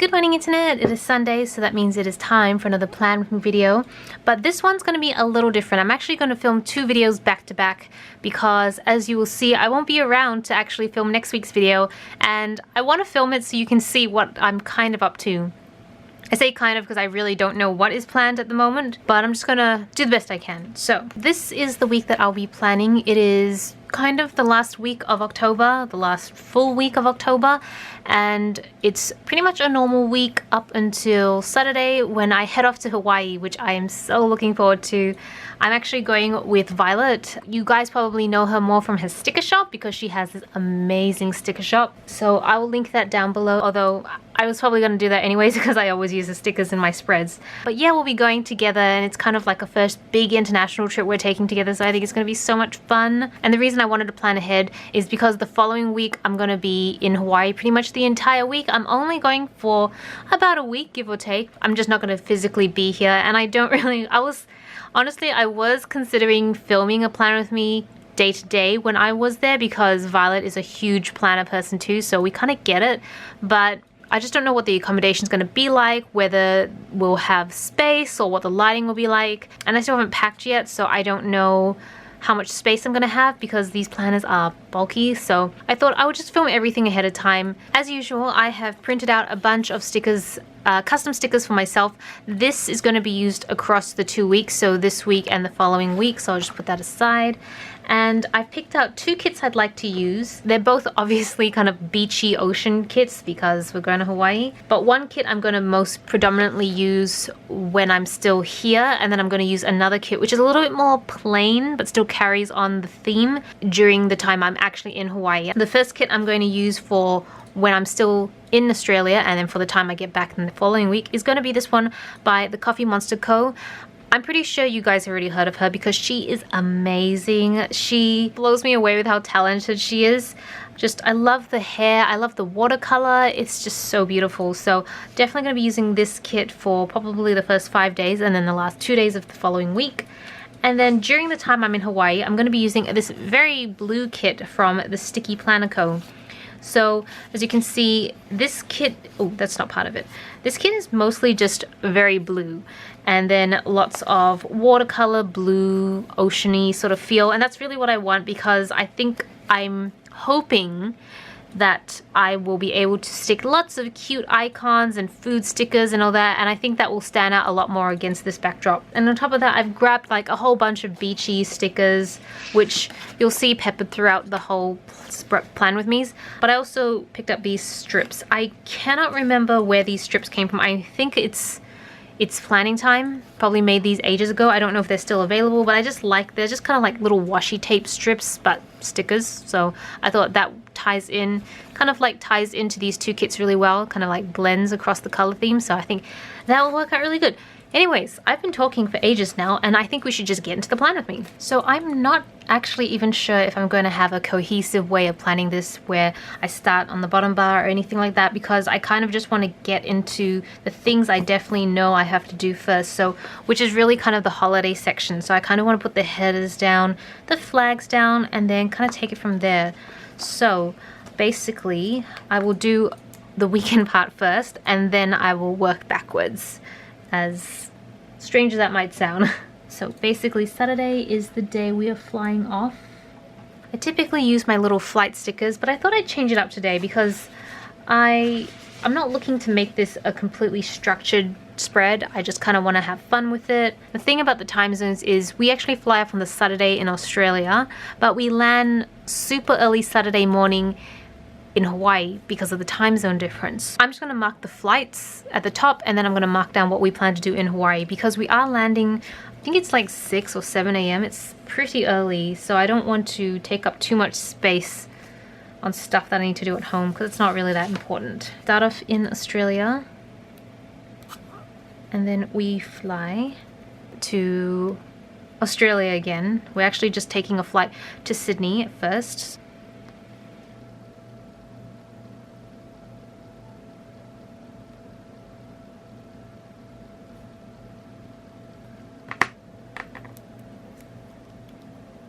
Good morning internet, it is Sunday, so that means it is time for another plan with me video. But this one's going to be a little different. I'm actually going to film two videos back to back because, as you will see, I won't be around to actually film next week's video, and I want to film it so you can see what I'm kind of up to. I say kind of because I really don't know what is planned at the moment, but I'm just gonna do the best I can. So this is the week that I'll be planning. It is kind of the last week of October, the last full week of October, and it's pretty much a normal week up until Saturday when I head off to Hawaii, which I am so looking forward to. I'm actually going with Violet. You guys probably know her more from her sticker shop because she has this amazing sticker shop. So I will link that down below, although I was probably going to do that anyways because I always use the stickers in my spreads. But yeah, we'll be going together, and it's kind of like a first big international trip we're taking together, so I think it's going to be so much fun. And the reason I wanted to plan ahead is because the following week I'm going to be in Hawaii pretty much the entire week. I'm only going for about a week, give or take. I'm just not going to physically be here, and I don't really, honestly, I was considering filming a plan with me day to day when I was there because Violet is a huge planner person too, so we kind of get it. But I just don't know what the accommodation is going to be like, whether we'll have space or what the lighting will be like. And I still haven't packed yet, so I don't know how much space I'm going to have because these planners are bulky. So I thought I would just film everything ahead of time. As usual, I have printed out a bunch of stickers, custom stickers for myself. This is going to be used across the 2 weeks, so this week and the following week, so I'll just put that aside. And I've picked out two kits I'd like to use. They're both obviously kind of beachy ocean kits because we're going to Hawaii. But one kit I'm going to most predominantly use when I'm still here, and then I'm going to use another kit which is a little bit more plain but still carries on the theme during the time I'm actually in Hawaii. The first kit I'm going to use for when I'm still in Australia, and then for the time I get back in the following week, is going to be this one by the Coffee Monster Co. I'm pretty sure you guys have already heard of her because she is amazing. She blows me away with how talented she is. I love the hair, I love the watercolor, it's just so beautiful. So definitely going to be using this kit for probably the first 5 days and then the last 2 days of the following week. And then during the time I'm in Hawaii, I'm going to be using this very blue kit from the Sticky Planner Co. So as you can see, this kit, oh, that's not part of it. This kit is mostly just very blue, and then lots of watercolor, blue, oceany sort of feel. And that's really what I want because I think I'm hoping that I will be able to stick lots of cute icons and food stickers and all that, and I think that will stand out a lot more against this backdrop. And on top of that, I've grabbed like a whole bunch of beachy stickers which you'll see peppered throughout the whole plan with me's. But I also picked up these strips. I cannot remember where these strips came from. I think it's Planning Time probably made these ages ago. I don't know if they're still available, but I just like, they're just kind of like little washi tape strips but stickers, so I thought that ties into these two kits really well, kind of like blends across the color theme, so I think that will work out really good. Anyways, I've been talking for ages now, and I think we should just get into the plan with me. So I'm not actually even sure if I'm going to have a cohesive way of planning this where I start on the bottom bar or anything like that, because I kind of just want to get into the things I definitely know I have to do first, so which is really kind of the holiday section. So I kind of want to put the headers down, the flags down, and then kind of take it from there. So basically I will do the weekend part first, and then I will work backwards, as strange as that might sound. So basically Saturday is the day we are flying off. I typically use my little flight stickers, but I thought I'd change it up today because I'm not looking to make this a completely structured spread. I just kind of want to have fun with it. The thing about the time zones is we actually fly off on the Saturday in Australia, but we land super early Saturday morning in Hawaii because of the time zone difference. I'm just going to mark the flights at the top, and then I'm going to mark down what we plan to do in Hawaii because we are landing, I think it's like 6 or 7 a.m. It's pretty early, so I don't want to take up too much space on stuff that I need to do at home because it's not really that important. Start off in Australia, and then we fly to Australia again. We're actually just taking a flight to Sydney at first.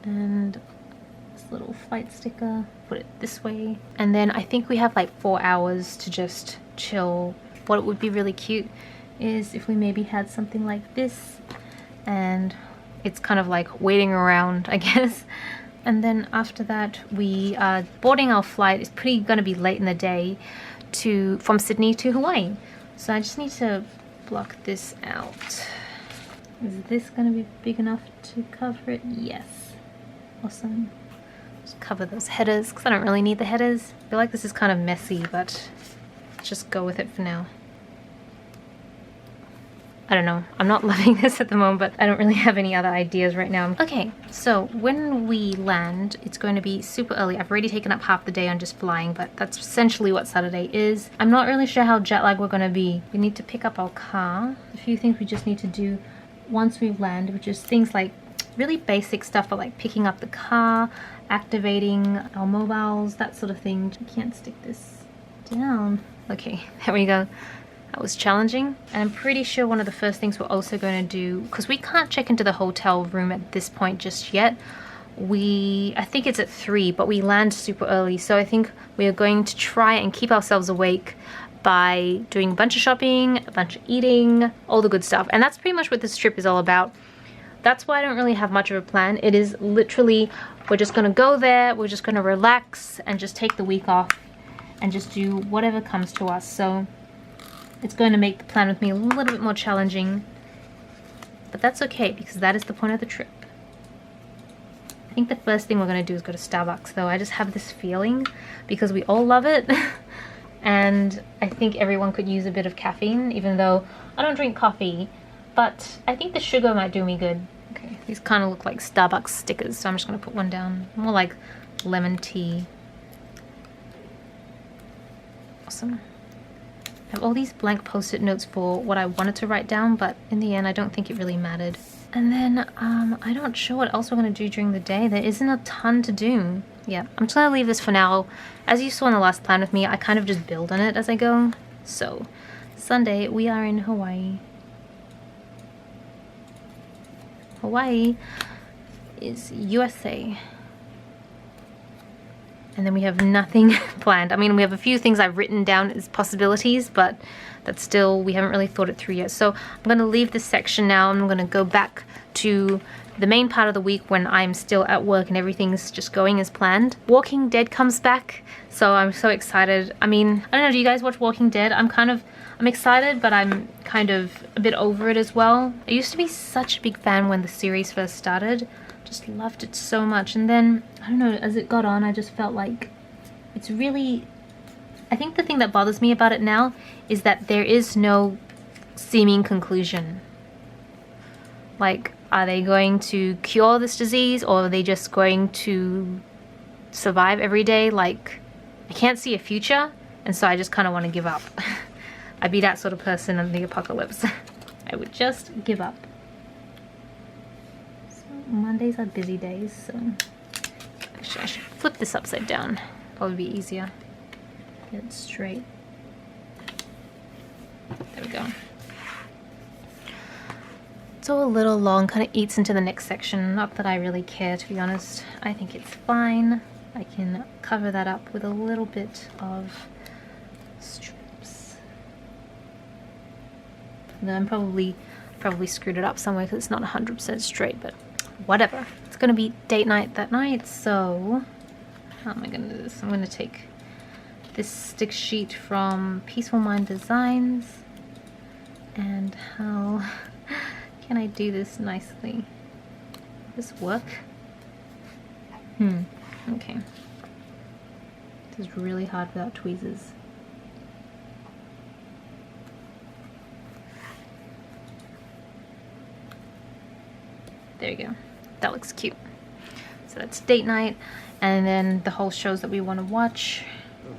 And this little flight sticker, put it this way. And then I think we have like 4 hours to just chill what would be really cute is if we maybe had something like this, and it's kind of like waiting around, I guess. And then after that, we are boarding our flight. It's pretty gonna be late in the day from Sydney to Hawaii. So I just need to block this out. Is this gonna be big enough to cover it? Yes. Awesome. Just cover those headers because I don't really need the headers. I feel like this is kind of messy, but let's just go with it for now. I don't know, I'm not loving this at the moment, but I don't really have any other ideas right now. Okay, so when we land, it's going to be super early. I've already taken up half the day on just flying, but that's essentially what Saturday is. I'm not really sure how jet lag we're going to be. We need to pick up our car. A few things we just need to do once we land, which is things like really basic stuff, but like picking up the car, activating our mobiles, that sort of thing. I can't stick this down. Okay, there we go. That was challenging. And I'm pretty sure one of the first things we're also going to do, because we can't check into the hotel room at this point just yet. I think it's at 3, but we land super early. So I think we are going to try and keep ourselves awake by doing a bunch of shopping, a bunch of eating, all the good stuff. And that's pretty much what this trip is all about. That's why I don't really have much of a plan. It is literally, we're just going to go there, we're just going to relax and just take the week off and just do whatever comes to us. So it's going to make the plan with me a little bit more challenging, but that's okay because that is the point of the trip. I think the first thing we're going to do is go to Starbucks though. I just have this feeling because we all love it and I think everyone could use a bit of caffeine, even though I don't drink coffee, but I think the sugar might do me good. Okay, these kind of look like Starbucks stickers, so I'm just going to put one down. More like lemon tea. Awesome. I have all these blank post-it notes for what I wanted to write down, but in the end I don't think it really mattered. And then I'm not sure what else we're going to do during the day. There isn't a ton to do. Yeah, I'm just going to leave this for now. As you saw in the last plan with me, I kind of just build on it as I go. So Sunday we are in Hawaii. Hawaii is USA. And then we have nothing planned. I mean, we have a few things I've written down as possibilities, but that's still, we haven't really thought it through yet. So I'm going to leave this section now. I'm going to go back to the main part of the week when I'm still at work and everything's just going as planned. Walking Dead comes back, so I'm so excited. I mean, I don't know, do you guys watch Walking Dead? I'm excited, but I'm kind of a bit over it as well. I used to be such a big fan when the series first started. Just loved it so much, and then I don't know, as it got on I just felt like it's really, I think the thing that bothers me about it now is that there is no seeming conclusion. Like, are they going to cure this disease, or are they just going to survive every day? Like, I can't see a future, and so I just kind of want to give up. I'd be that sort of person in the apocalypse. I would just give up. Mondays are busy days, so actually I should flip this upside down. Probably be easier. Get it straight. There we go. It's all a little long, kind of eats into the next section. Not that I really care, to be honest. I think it's fine. I can cover that up with a little bit of strips. Then I'm probably screwed it up somewhere because it's not 100% straight, but whatever. It's gonna be date night that night, so how am I gonna do this? I'm gonna take this stick sheet from Peaceful Mind Designs, and how can I do this nicely? Does this work? Okay. This is really hard without tweezers. There you go. That looks cute. So that's date night, and then the whole shows that we want to watch.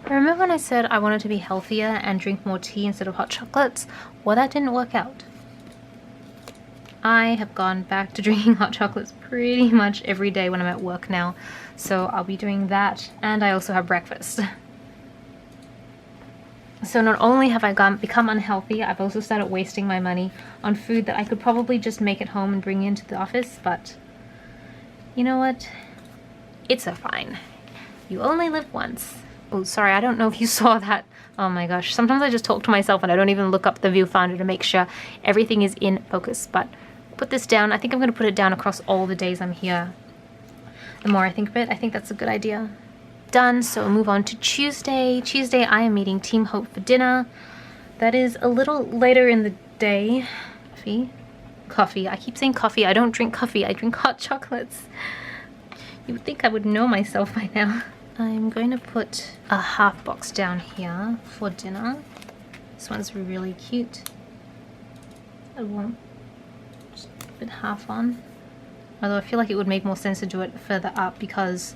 I remember when I said I wanted to be healthier and drink more tea instead of hot chocolates? Well, that didn't work out. I have gone back to drinking hot chocolates pretty much every day when I'm at work now. So I'll be doing that, and I also have breakfast. So not only have I become unhealthy, I've also started wasting my money on food that I could probably just make at home and bring into the office, but you know what? It's a fine. You only live once. Oh, sorry, I don't know if you saw that. Oh my gosh, sometimes I just talk to myself and I don't even look up the viewfinder to make sure everything is in focus. But put this down. I think I'm going to put it down across all the days I'm here. The more I think of it, I think that's a good idea. Done, so we'll move on to Tuesday. Tuesday, I am meeting Team Hope for dinner. That is a little later in the day. Coffee. I keep saying coffee. I don't drink coffee. I drink hot chocolates. You would think I would know myself by now. I'm going to put a half box down here for dinner. This one's really cute. I won't just put half on. Although I feel like it would make more sense to do it further up because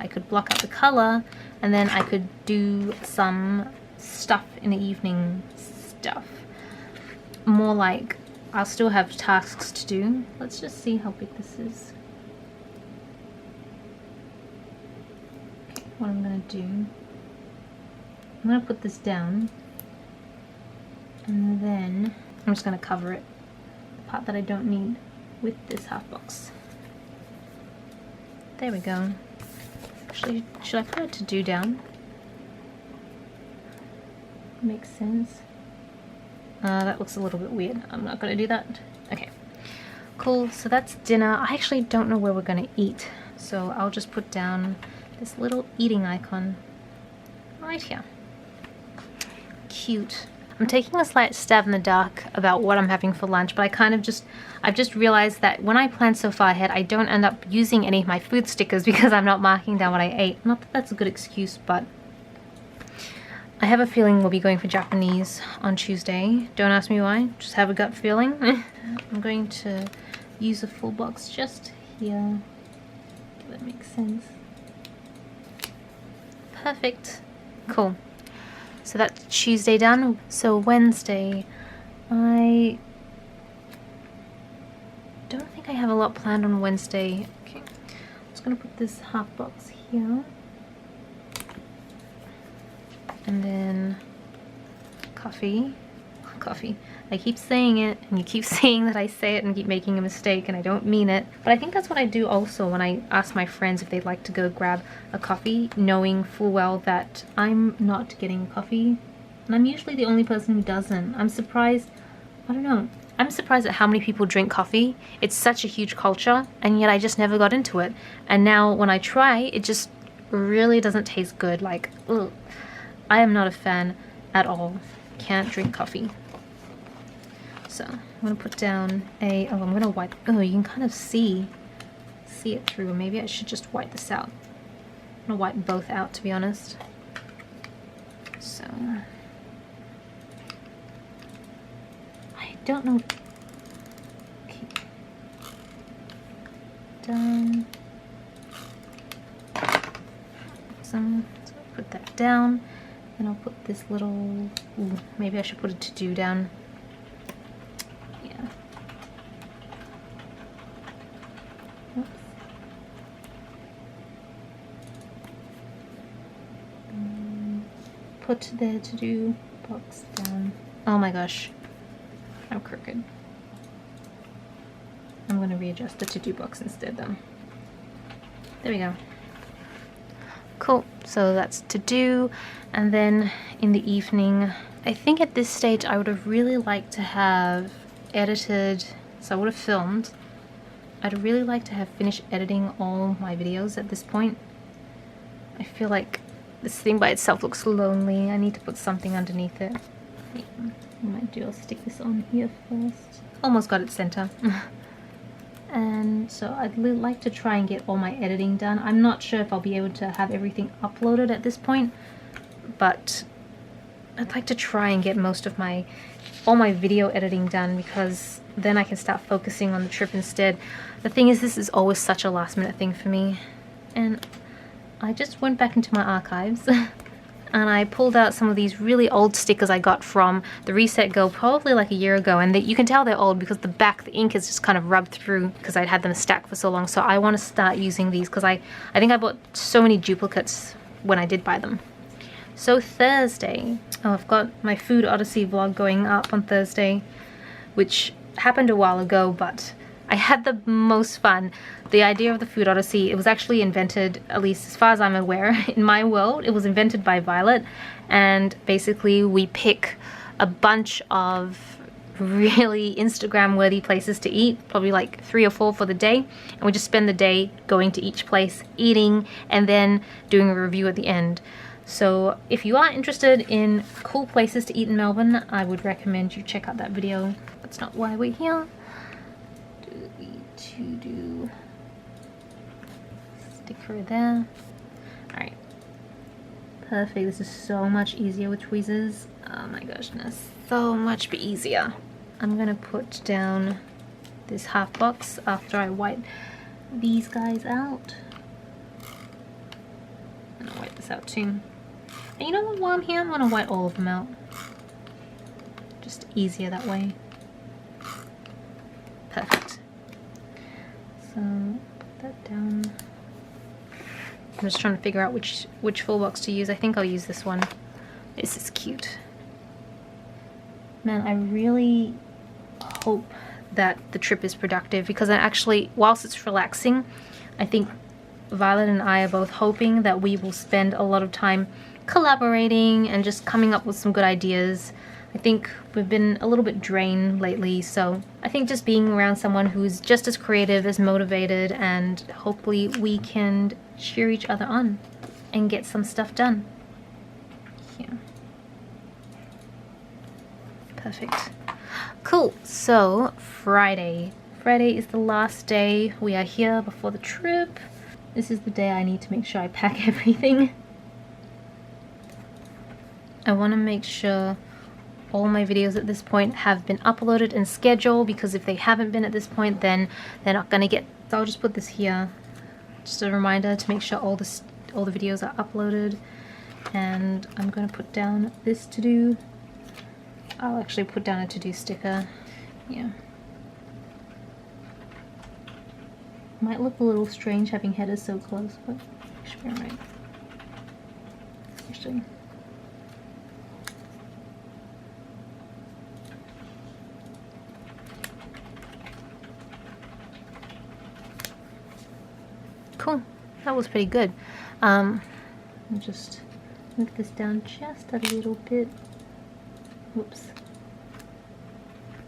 I could block out the color and then I could do some stuff in the evening stuff. More like I'll still have tasks to do. Let's just see how big this is. What I'm going to do, I'm going to put this down and then I'm just going to cover it, the part that I don't need, with this half box. There we go. Actually, should I put it to do down? Makes sense. That looks a little bit weird. I'm not going to do that. Okay, cool. So that's dinner. I actually don't know where we're going to eat, so I'll just put down this little eating icon right here. Cute. I'm taking a slight stab in the dark about what I'm having for lunch, but I've just realized that when I plan so far ahead, I don't end up using any of my food stickers because I'm not marking down what I ate. Not that that's a good excuse, but I have a feeling we'll be going for Japanese on Tuesday. Don't ask me why, just have a gut feeling. I'm going to use a full box just here. If that makes sense. Perfect. Cool. So that's Tuesday done. So Wednesday, I don't think I have a lot planned on Wednesday. Okay, I'm just going to put this half box here. And then coffee. I keep saying it and you keep saying that I say it and keep making a mistake and I don't mean it. But I think that's what I do also when I ask my friends if they'd like to go grab a coffee, knowing full well that I'm not getting coffee. And I'm usually the only person who doesn't. I'm surprised, I don't know. I'm surprised at how many people drink coffee. It's such a huge culture and yet I just never got into it. And now when I try, it just really doesn't taste good. Like, ugh. I am not a fan at all. Can't drink coffee. So I'm gonna put down a, oh, I'm gonna wipe, oh, you can kind of see it through. Maybe I should just wipe this out. I'm gonna wipe both out, to be honest. So I don't know. Okay. Done. So put that down. And I'll put this little, ooh, maybe I should put a to-do down. Yeah. Oops. Put the to-do box down. Oh my gosh, I'm crooked. I'm going to readjust the to-do box instead though. There we go. Cool, so that's to do, and then in the evening, I think at this stage I would have really liked to have edited, so I would have filmed. I'd really like to have finished editing all my videos at this point. I feel like this thing by itself looks lonely. I need to put something underneath it. Yeah, I might do, I'll stick this on here first. Almost got it center. And so I'd like to try and get all my editing done. I'm not sure if I'll be able to have everything uploaded at this point, but I'd like to try and get most of all my video editing done because then I can start focusing on the trip instead. The thing is, this is always such a last minute thing for me. And I just went back into my archives and I pulled out some of these really old stickers I got from the Reset Girl probably like a year ago, and you can tell they're old because the ink is just kind of rubbed through because I'd had them stacked for so long. So I want to start using these because I think I bought so many duplicates when I did buy them. So Thursday, oh, I've got my Food Odyssey vlog going up on Thursday, which happened a while ago, but I had the most fun. The idea of the Food Odyssey, it was actually invented, at least as far as I'm aware, in my world, it was invented by Violet. And basically we pick a bunch of really Instagram worthy places to eat, probably like 3 or 4 for the day, and we just spend the day going to each place, eating, and then doing a review at the end. So if you are interested in cool places to eat in Melbourne, I would recommend you check out that video. That's not why we're here. Do we to do sticker there? Alright, perfect. This is so much easier with tweezers. Oh my goodness, so much easier. I'm gonna put down this half box after I wipe these guys out. I'm gonna wipe this out too. And you know what, while I'm here, I'm gonna wipe all of them out. Just easier that way. Perfect. So, put that down. I'm just trying to figure out which full box to use. I think I'll use this one. This is cute. Man, I really hope that the trip is productive, because I actually, whilst it's relaxing, I think Violet and I are both hoping that we will spend a lot of time collaborating and just coming up with some good ideas. I think we've been a little bit drained lately, so I think just being around someone who's just as creative, as motivated, and hopefully we can cheer each other on and get some stuff done. Yeah. Perfect. Cool. So Friday is the last day. We are here before the trip. This is the day I need to make sure I pack everything. I want to make sure all my videos at this point have been uploaded and scheduled, because if they haven't been at this point, then they're not gonna get. So I'll just put this here, just a reminder to make sure all the videos are uploaded. And I'm gonna put down this to do. I'll actually put down a to-do sticker. Yeah. Might look a little strange having headers so close, but should be alright. Actually. Cool. That was pretty good. I'll just move this down just a little bit. Whoops.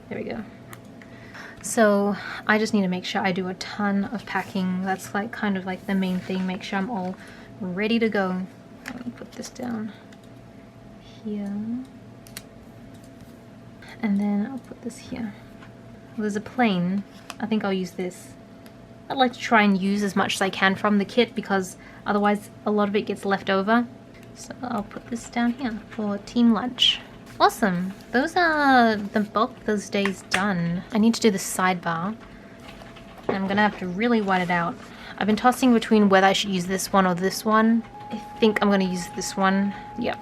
There we go. So I just need to make sure I do a ton of packing. That's like kind of like the main thing. Make sure I'm all ready to go. Let me put this down here. And then I'll put this here. There's a plane. I think I'll use this. I'd like to try and use as much as I can from the kit, because otherwise a lot of it gets left over. So I'll put this down here for team lunch. Awesome. Those are the bulk of those days done. I need to do the sidebar. And I'm gonna have to really white it out. I've been tossing between whether I should use this one or this one. I think I'm gonna use this one. Yep.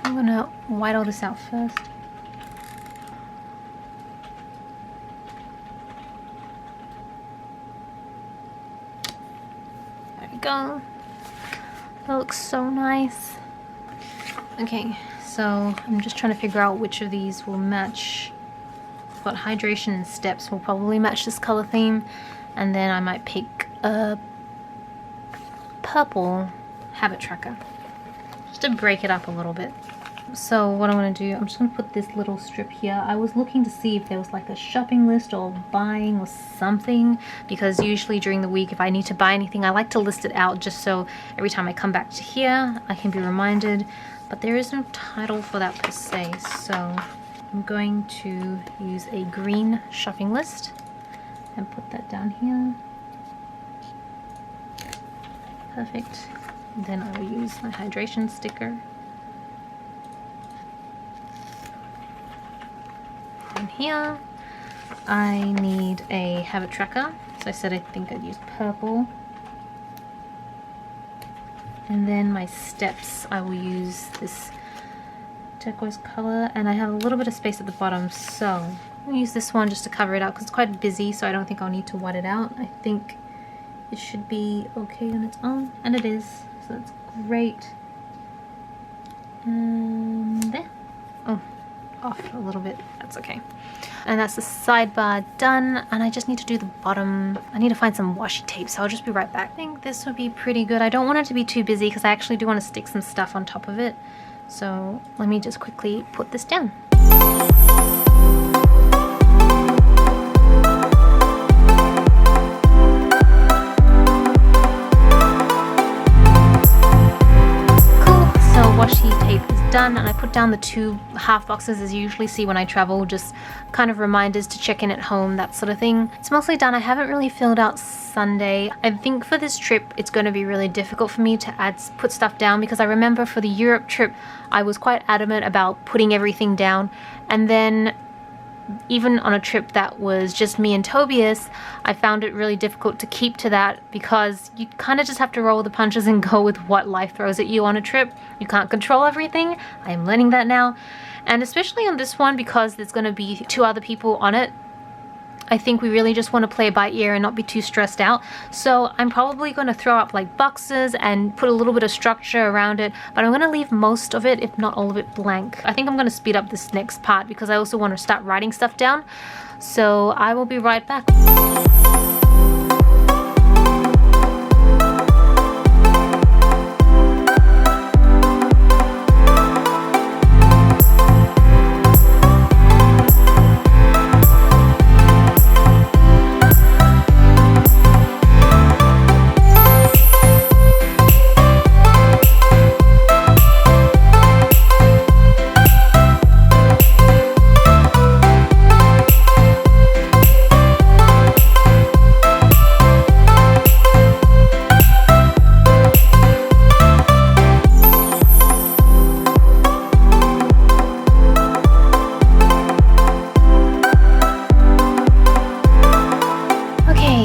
I'm gonna white all this out first. There we go. That looks so nice. Okay, so I'm just trying to figure out which of these will match. I've got hydration and steps will probably match this color theme, and then I might pick a purple habit tracker just to break it up a little bit. So what I want to do, I'm just going to put this little strip here. I was looking to see if there was like a shopping list or buying or something, because usually during the week if I need to buy anything I like to list it out, just so every time I come back to here I can be reminded. But there is no title for that per se, so I'm going to use a green shopping list and put that down here. Perfect. And then I will use my hydration sticker. And here I need a habit tracker. So I said I think I'd use purple. And then my steps, I will use this turquoise color, and I have a little bit of space at the bottom, so I'll use this one just to cover it up because it's quite busy, so I don't think I'll need to white it out. I think it should be okay on its own, and it is, so that's great. And there. Oh, off a little bit. That's okay. And that's the sidebar done, and I just need to do the bottom. I need to find some washi tape, so I'll just be right back. I think this would be pretty good. I don't want it to be too busy because I actually do want to stick some stuff on top of it. So let me just quickly put this down. Washi tape is done, and I put down the 2 half boxes as you usually see when I travel, just kind of reminders to check in at home, that sort of thing. It's mostly done. I haven't really filled out Sunday. I think for this trip it's going to be really difficult for me to put stuff down, because I remember for the Europe trip I was quite adamant about putting everything down, and then even on a trip that was just me and Tobias, I found it really difficult to keep to that, because you kind of just have to roll the punches and go with what life throws at you on a trip. You can't control everything. I am learning that now. And especially on this one, because there's going to be 2 other people on it, I think we really just want to play by ear and not be too stressed out. So I'm probably going to throw up like boxes and put a little bit of structure around it, but I'm going to leave most of it, if not all of it, blank. I think I'm going to speed up this next part because I also want to start writing stuff down. So I will be right back.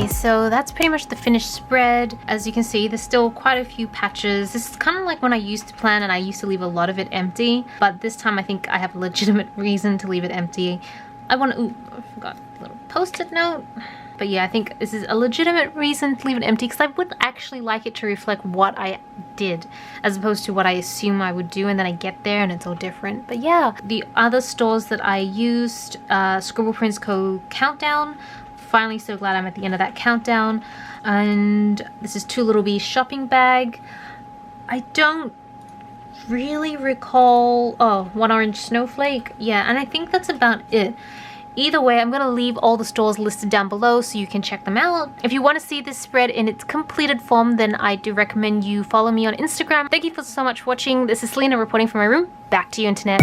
So that's pretty much the finished spread. As you can see, there's still quite a few patches. This is kind of like when I used to plan, and I used to leave a lot of it empty, but this time I think I have a legitimate reason to leave it empty. I want to, ooh, I forgot a little post-it note. But yeah, I think this is a legitimate reason to leave it empty, because I would actually like it to reflect what I did, as opposed to what I assume I would do, and then I get there and it's all different. But yeah, the other stores that I used, Scribble Prints Co. Countdown. Finally so glad I'm at the end of that countdown. And this is Two Little Bees shopping bag. I don't really recall, oh, One Orange Snowflake. Yeah, and I think that's about it. Either way, I'm going to leave all the stores listed down below so you can check them out. If you want to see this spread in its completed form, then I do recommend you follow me on Instagram. Thank you so much for watching. This is Celina reporting from my room. Back to you, internet.